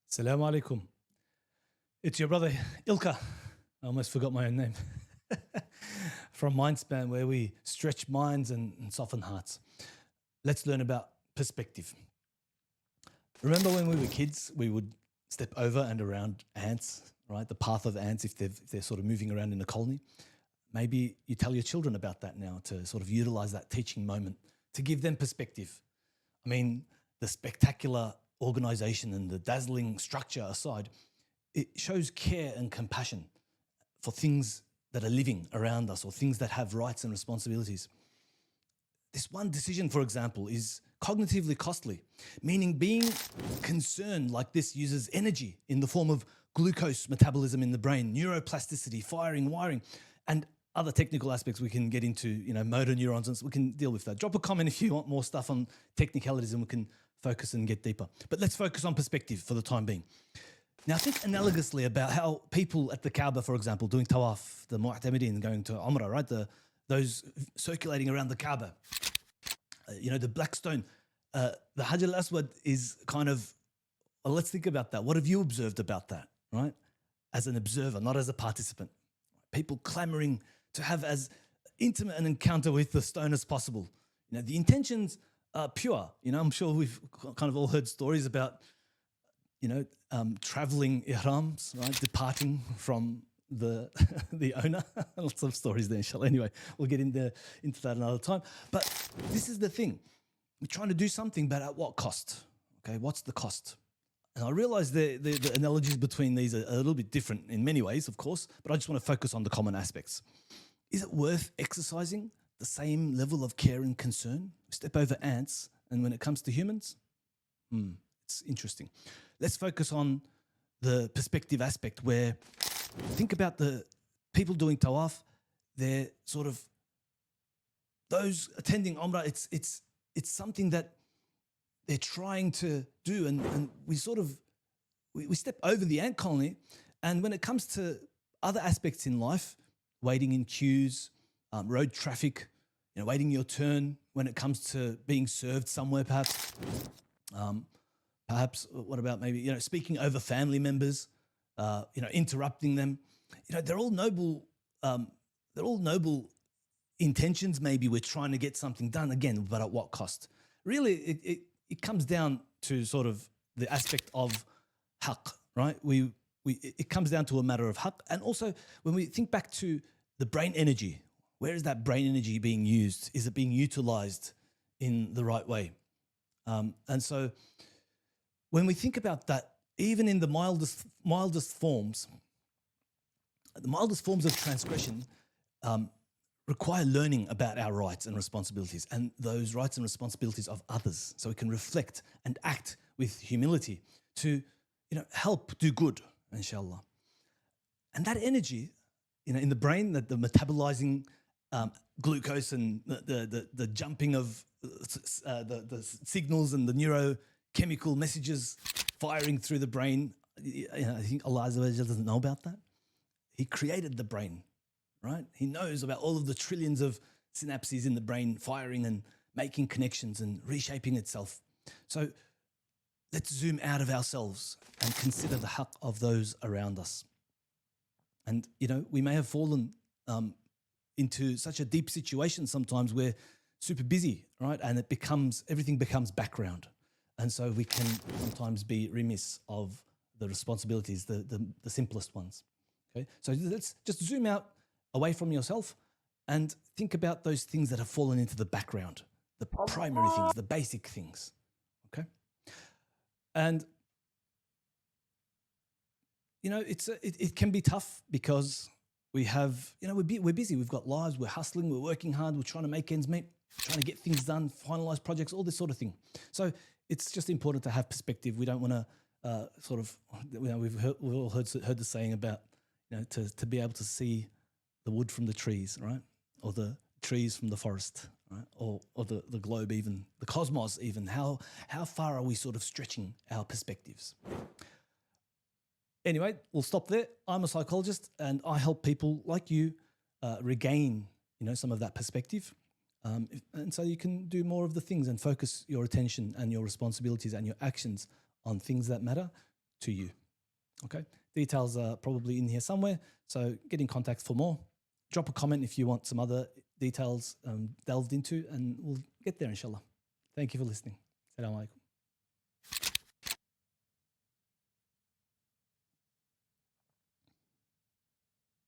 Assalamu alaikum. It's your brother Ilker. I almost forgot my own name. From Mindspan, where we stretch minds and soften hearts. Let's learn about perspective. Remember when we were kids, we would step over and around ants, right? The path of ants if they're sort of moving around in a colony. Maybe you tell your children about that now to sort of utilize that teaching moment to give them perspective. I mean, the spectacular organization and the dazzling structure aside, it shows care and compassion for things that are living around us or things that have rights and responsibilities. This one decision, for example, is cognitively costly, meaning being concerned like this uses energy in the form of glucose metabolism in the brain, neuroplasticity, firing, wiring, and other technical aspects we can get into, motor neurons, and so we can deal with that. Drop a comment if you want more stuff on technicalities and we can focus and get deeper. But let's focus on perspective for the time being. Now, think analogously about how people at the Kaaba, for example, doing tawaf, the mu'tamidin going to Umrah, right? Those circulating around the Kaaba, the black stone, the Hajar al-Aswad is kind of, well, let's think about that. What have you observed about that, right? As an observer, not as a participant. People clamoring to have as intimate an encounter with the stone as possible. The intentions are pure. I'm sure we've kind of all heard stories about, traveling ihrams, right? Departing from the the owner. Lots of stories there, inshallah. Anyway, we'll get into that another time. But this is the thing. We're trying to do something, but at what cost? Okay, what's the cost? And I realize the analogies between these are a little bit different in many ways, of course, but I just want to focus on the common aspects. Is it worth exercising the same level of care and concern? Step over ants, and when it comes to humans, it's interesting. Let's focus on the perspective aspect where think about the people doing tawaf, they're sort of, those attending Umrah, it's something that they're trying to do, and we step over the ant colony, and when it comes to other aspects in life, waiting in queues, road traffic, waiting your turn, when it comes to being served somewhere, perhaps, what about maybe speaking over family members, interrupting them, they're all noble intentions. Maybe we're trying to get something done again, but at what cost? Really, it comes down to sort of the aspect of haqq, right? It comes down to a matter of haqq. And also when we think back to the brain energy, where is that brain energy being used? Is it being utilized in the right way? And so when we think about that, even in the mildest forms of transgression require learning about our rights and responsibilities and those rights and responsibilities of others, so we can reflect and act with humility to help do good, inshallah. And that energy in the brain, that the metabolizing glucose and the jumping of the signals and the neurochemical messages firing through the brain, I think Allah Azza wa Jalla doesn't know about that. He created the brain, right? He knows about all of the trillions of synapses in the brain firing and making connections and reshaping itself. So let's zoom out of ourselves and consider the haqq of those around us. And, we may have fallen into such a deep situation sometimes we're super busy, right? And everything becomes background. And so we can sometimes be remiss of the responsibilities, the simplest ones. Okay, so let's just zoom out away from yourself and think about those things that have fallen into the background, the primary things, the basic things, okay? And, it can be tough because we have, we're busy, we've got lives, we're hustling, we're working hard, we're trying to make ends meet, trying to get things done, finalize projects, all this sort of thing. So it's just important to have perspective. We don't want to we've all heard the saying about, to be able to see the wood from the trees, right? Or the trees from the forest, right? Or the globe even, the cosmos even. How far are we sort of stretching our perspectives? Anyway, we'll stop there. I'm a psychologist and I help people like you regain, some of that perspective. And so you can do more of the things and focus your attention and your responsibilities and your actions on things that matter, to you. Okay, details are probably in here somewhere, so get in contact for more. Drop a comment if you want some other details delved into, and we'll get there inshallah. Thank you for listening. Assalamu alaikum.